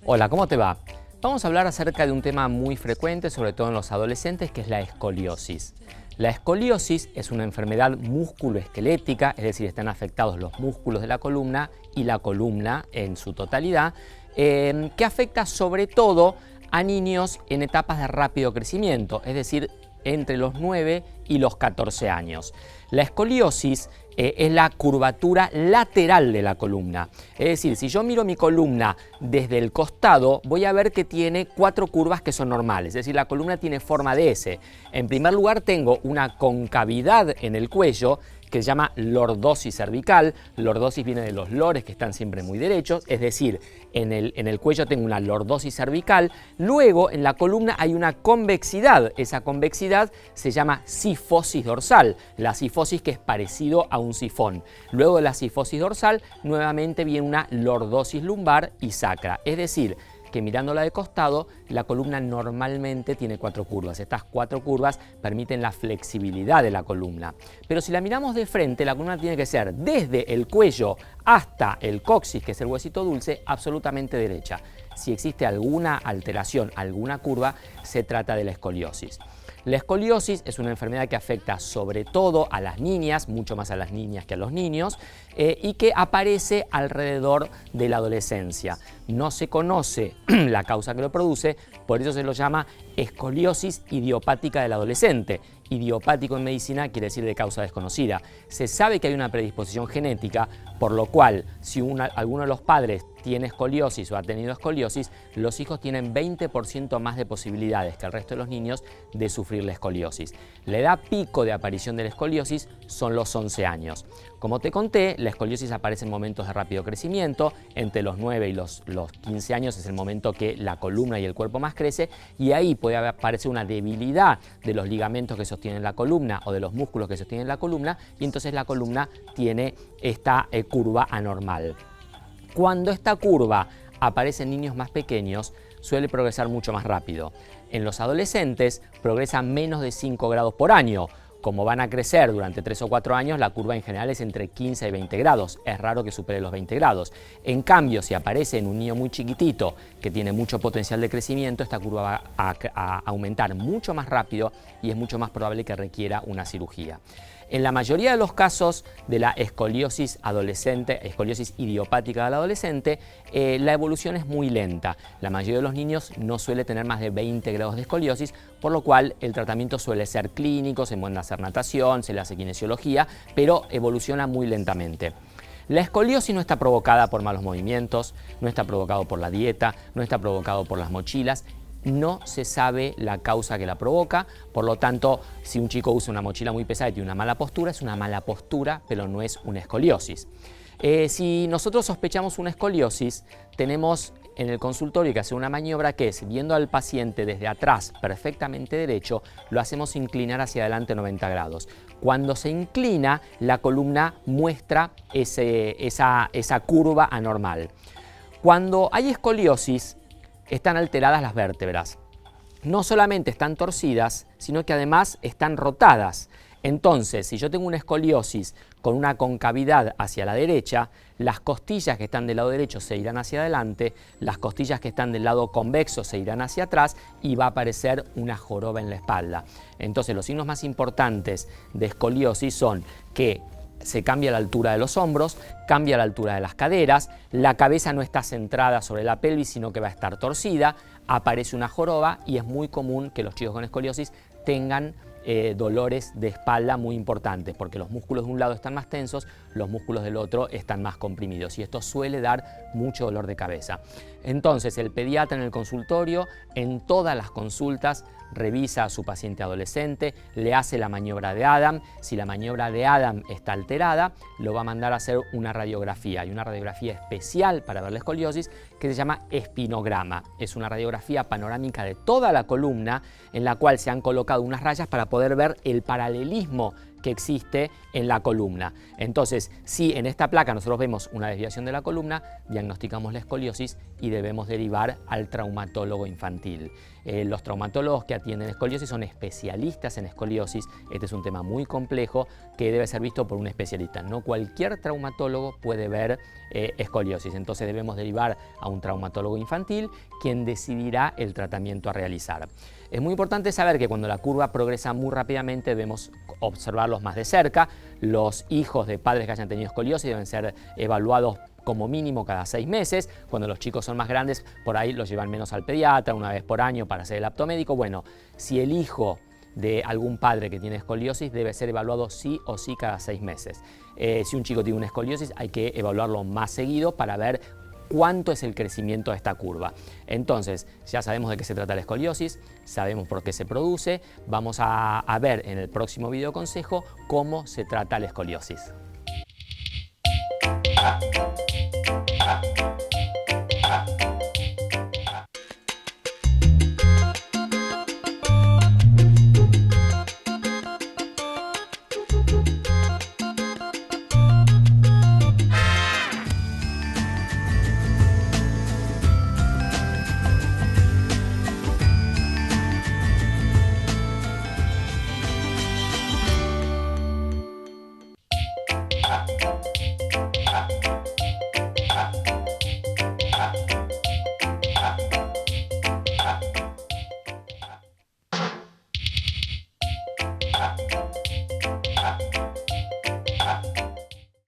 Hola, ¿cómo te va? Vamos a hablar acerca de un tema muy frecuente, sobre todo en los adolescentes, que es la escoliosis. La escoliosis es una enfermedad musculoesquelética, es decir, están afectados los músculos de la columna y la columna en su totalidad, que afecta sobre todo a niños en etapas de rápido crecimiento, es decir, entre los 9 y los 14 años. La escoliosis es la curvatura lateral de la columna. Es decir, si yo miro mi columna desde el costado, voy a ver que tiene 4 curvas que son normales. Es decir, la columna tiene forma de S. En primer lugar, tengo una concavidad en el cuello que se llama lordosis cervical. Lordosis viene de los lores, que están siempre muy derechos, es decir, en el cuello tengo una lordosis cervical. Luego, en la columna hay una convexidad. Esa convexidad se llama cifosis dorsal. La cifosis, que es parecido a un sifón. Luego de la cifosis dorsal, nuevamente viene una lordosis lumbar y sacra. Es decir, que mirándola de costado, la columna normalmente tiene 4 curvas. Estas 4 curvas permiten la flexibilidad de la columna. Pero si la miramos de frente, la columna tiene que ser desde el cuello hasta el coxis, que es el huesito dulce, absolutamente derecha. Si existe alguna alteración, alguna curva, se trata de la escoliosis. La escoliosis es una enfermedad que afecta sobre todo a las niñas, mucho más a las niñas que a los niños, y que aparece alrededor de la adolescencia. No se conoce la causa que lo produce, por eso se lo llama escoliosis idiopática del adolescente. Idiopático en medicina quiere decir de causa desconocida. Se sabe que hay una predisposición genética, por lo cual si alguno de los padres tiene escoliosis o ha tenido escoliosis, los hijos tienen 20% más de posibilidades que el resto de los niños de sufrir la escoliosis. La edad pico de aparición de la escoliosis son los 11 años. Como te conté, la escoliosis aparece en momentos de rápido crecimiento. Entre los 9 y los 15 años es el momento que la columna y el cuerpo más crece, y ahí puede aparecer una debilidad de los ligamentos que sostienen la columna o de los músculos que sostienen la columna, y entonces la columna tiene esta curva anormal. Cuando esta curva aparece en niños más pequeños, suele progresar mucho más rápido. En los adolescentes progresa menos de 5 grados por año. Como van a crecer durante 3 o 4 años, la curva en general es entre 15 y 20 grados. Es raro que supere los 20 grados. En cambio, si aparece en un niño muy chiquitito que tiene mucho potencial de crecimiento, esta curva va a aumentar mucho más rápido y es mucho más probable que requiera una cirugía. En la mayoría de los casos de la escoliosis adolescente, escoliosis idiopática del adolescente, la evolución es muy lenta. La mayoría de los niños no suele tener más de 20 grados de escoliosis, por lo cual el tratamiento suele ser clínico, se puede hacer natación, se le hace kinesiología, pero evoluciona muy lentamente. La escoliosis no está provocada por malos movimientos, no está provocado por la dieta, no está provocado por las mochilas. No se sabe la causa que la provoca, por lo tanto, si un chico usa una mochila muy pesada y tiene una mala postura, es una mala postura, pero no es una escoliosis. Si nosotros sospechamos una escoliosis, tenemos en el consultorio que hacer una maniobra que es, viendo al paciente desde atrás perfectamente derecho, lo hacemos inclinar hacia adelante 90 grados. Cuando se inclina, la columna muestra esa curva anormal. Cuando hay escoliosis, están alteradas las vértebras. No solamente están torcidas, sino que además están rotadas. Entonces, si yo tengo una escoliosis con una concavidad hacia la derecha, las costillas que están del lado derecho se irán hacia adelante, las costillas que están del lado convexo se irán hacia atrás y va a aparecer una joroba en la espalda. Entonces, los signos más importantes de escoliosis son que se cambia la altura de los hombros, cambia la altura de las caderas, la cabeza no está centrada sobre la pelvis, sino que va a estar torcida, aparece una joroba y es muy común que los chicos con escoliosis tengan dolores de espalda muy importantes, porque los músculos de un lado están más tensos, los músculos del otro están más comprimidos, y esto suele dar mucho dolor de cabeza. Entonces, el pediatra en el consultorio, en todas las consultas, revisa a su paciente adolescente, le hace la maniobra de Adam. Si la maniobra de Adam está alterada, lo va a mandar a hacer una radiografía. Hay una radiografía especial para ver la escoliosis que se llama espinograma. Es una radiografía panorámica de toda la columna en la cual se han colocado unas rayas para poder ver el paralelismo que existe en la columna. Entonces, si en esta placa nosotros vemos una desviación de la columna, diagnosticamos la escoliosis y debemos derivar al traumatólogo infantil. Los traumatólogos que atienden escoliosis son especialistas en escoliosis. Este es un tema muy complejo que debe ser visto por un especialista. No cualquier traumatólogo puede ver escoliosis, entonces debemos derivar a un traumatólogo infantil, quien decidirá el tratamiento a realizar. Es muy importante saber que cuando la curva progresa muy rápidamente debemos observarlos más de cerca. Los hijos de padres que hayan tenido escoliosis deben ser evaluados como mínimo cada 6 meses. Cuando los chicos son más grandes, por ahí los llevan menos al pediatra, una vez por año para hacer el aptomédico. Bueno, si el hijo de algún padre que tiene escoliosis debe ser evaluado sí o sí cada 6 meses. Si un chico tiene una escoliosis hay que evaluarlo más seguido para ver cuánto es el crecimiento de esta curva. Entonces, ya sabemos de qué se trata la escoliosis, sabemos por qué se produce. Vamos a ver en el próximo video consejo cómo se trata la escoliosis.